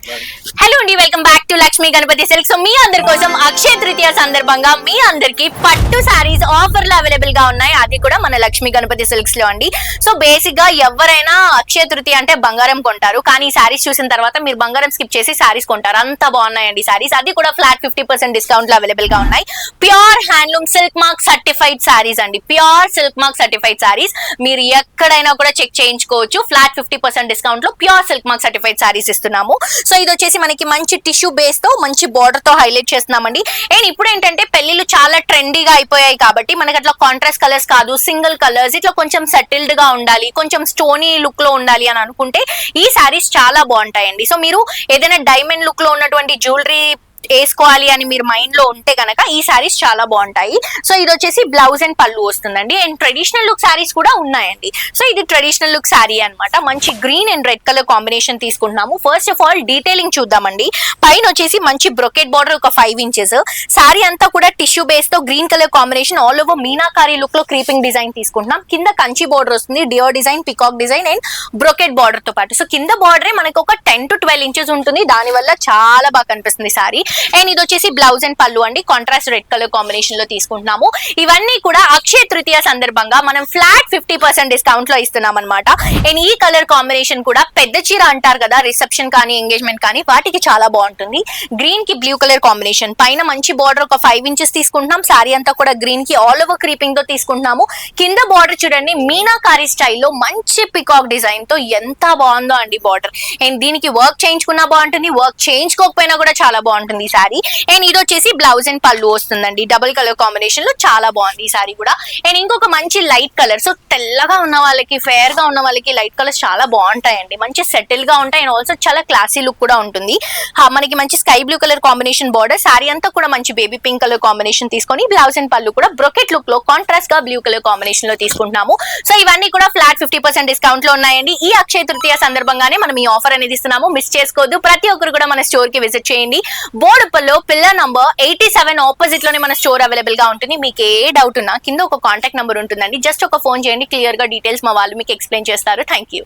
Hello అండి, welcome back to Lakshmi Ganapathi silk. So మీ అందరి కోసం అక్షయ తృతీయ సందర్భంగా మీ అందరికి పట్టు సారీస్ ఆఫర్ లో అవైలబుల్ గా ఉన్నాయి. అది కూడా మన లక్ష్మీ గణపతి సిల్క్స్ లో అండి. సో బేసిక్ గా ఎవరైనా అక్షయ తృతీయ అంటే బంగారం కొంటారు, కానీ సారీస్ చూసిన తర్వాత మీరు బంగారం స్కిప్ చేసి సారీస్ కొంటారు. అంత బాగున్నాయండి సారీస్. అది కూడా ఫ్లాట్ 50% డిస్కౌంట్ లో అవైలబుల్ గా ఉన్నాయి. Pure handloom silk mark certified saris అండి. Pure silk mark certified saris మీరు ఎక్కడైనా కూడా చెక్ చేయించుకోవచ్చు. ఫ్లాట్ 50% డిస్కౌంట్ లో pure silk mark certified saris ఇస్తున్నాము. సో ఇది వచ్చేసి మనకి మంచి టిష్యూ బేస్ తో మంచి బార్డర్ తో హైలైట్ చేస్తున్నామండి. అండ్ ఇప్పుడు ఏంటంటే పెళ్లిళ్ళు చాలా ట్రెండీగా అయిపోయాయి కాబట్టి మనకి అట్లా కాంట్రాస్ట్ కలర్స్ కాదు, సింగిల్ కలర్స్, ఇట్లా కొంచెం సెటిల్డ్ గా ఉండాలి, కొంచెం స్టోనీ లుక్ లో ఉండాలి అని అనుకుంటే ఈ సారీస్ చాలా బాగుంటాయండి. సో మీరు ఏదైనా డైమండ్ లుక్ లో ఉన్నటువంటి జ్యువెలరీ వేసుకోవాలి అని మీరు మైండ్ లో ఉంటే గనక ఈ సారీస్ చాలా బాగుంటాయి. సో ఇది వచ్చేసి బ్లౌజ్ అండ్ పళ్ళు వస్తుందండి. అండ్ ట్రెడిషనల్ లుక్ సారీస్ కూడా ఉన్నాయండి. సో ఇది ట్రెడిషనల్ లుక్ సారీ అనమాట. మంచి green and red colour combination తీసుకుంటున్నాము. ఫస్ట్ ఆఫ్ ఆల్ డీటెయిలింగ్ చూద్దామండి. పైన వచ్చేసి మంచి బ్రొకెట్ బార్డర్ ఒక 5 inches. సారీ అంతా కూడా టిష్యూ బేస్ తో green colour combination all over meenakari look లో క్రీపింగ్ డిజైన్ తీసుకుంటున్నాం. కింద కంచి బార్డర్ వస్తుంది, dear design, peacock design and brocade border తో పాటు. సో కింద బార్డరే మనకు ఒక 10 to 12 inches ఉంటుంది. దాని వల్ల చాలా బాగా కనిపిస్తుంది సారీ. అండ్ ఇది వచ్చేసి బ్లౌజ్ అండ్ పళ్ళు అండి. కాంట్రాస్ట్ రెడ్ కలర్ కాంబినేషన్ లో తీసుకుంటున్నాము. ఇవన్నీ కూడా అక్షయ తృతీయ సందర్భంగా మనం ఫ్లాట్ 50% డిస్కౌంట్ లో ఇస్తున్నాం అనమాట. అండ్ ఈ కలర్ కాంబినేషన్ కూడా పెద్ద చీర అంటారు కదా, రిసెప్షన్ కానీ ఎంగేజ్మెంట్ కానీ వాటికి చాలా బాగుంటుంది. గ్రీన్ కి బ్లూ కలర్ కాంబినేషన్, పైన మంచి బార్డర్ ఒక 5 inches తీసుకుంటున్నాం. సారీ అంతా కూడా గ్రీన్ కి ఆల్ ఓవర్ క్రీపింగ్ తో తీసుకుంటున్నాము. కింద బార్డర్ చూడండి, మీనాకారి స్టైల్లో మంచి పికాక్ డిజైన్ తో ఎంత బాగుందో అండి బార్డర్. అండ్ దీనికి వర్క్ చేయించుకున్నా బాగుంటుంది, వర్క్ చేయించుకోకపోయినా కూడా చాలా బాగుంటుంది ఈ సారీ. అండ్ ఇది వచ్చేసి బ్లౌజ్ అండ్ పళ్ళు వస్తుందండి. డబుల్ కలర్ కాంబినేషన్ లో చాలా బాగుంది ఈ సారీ కూడా. అండ్ ఇంకొక మంచి లైట్ కలర్, సో తెల్లగా ఉన్న వాళ్ళకి, ఫేర్ గా ఉన్న వాళ్ళకి లైట్ కలర్స్ చాలా బాగుంటాయండి. మంచి సెటిల్ గా ఉంటాయి అండ్ ఆల్సో చాలా క్లాసీ లుక్ కూడా ఉంటుంది. మనకి మంచి sky blue colour combination border, sorry అంతా కూడా మంచి బేబీ పింక్ కలర్ కాంబినేషన్ తీసుకొని బ్లౌజ్ అండ్ పళ్ళు కూడా బ్రొకెట్ లుక్ లో కాంట్రాస్ట్ గా బ్లూ కలర్ కాంబినేషన్ లో తీసుకుంటున్నాము. సో ఇవన్నీ కూడా ఫ్లాట్ 50% డిస్కౌంట్ లో ఉన్నాయండి. ఈ అక్షయ తృతీయ సందర్భంగానే మనం ఈ ఆఫర్ అనేది ఇస్తున్నాము. మిస్ చేసుకోవద్దు. ప్రతి ఒక్కరు కూడా మన స్టోర్ కి విజిట్ చేయండి. బోడుపల్లో పిల్లర్ నంబర్ 87 ఆపోజిట్ లోనే మన స్టోర్ అవైలబుల్ గా ఉంటుంది. మీకు ఏ డౌట్ ఉన్నా కింద ఒక కాంటాక్ట్ నంబర్ ఉంటుందండి. జస్ట్ ఒక ఫోన్ చేయండి, క్లియర్ గా డీటెయిల్స్ మా వాళ్ళు మీకు ఎక్స్ప్లెయిన్ చేస్తారు. Thank you.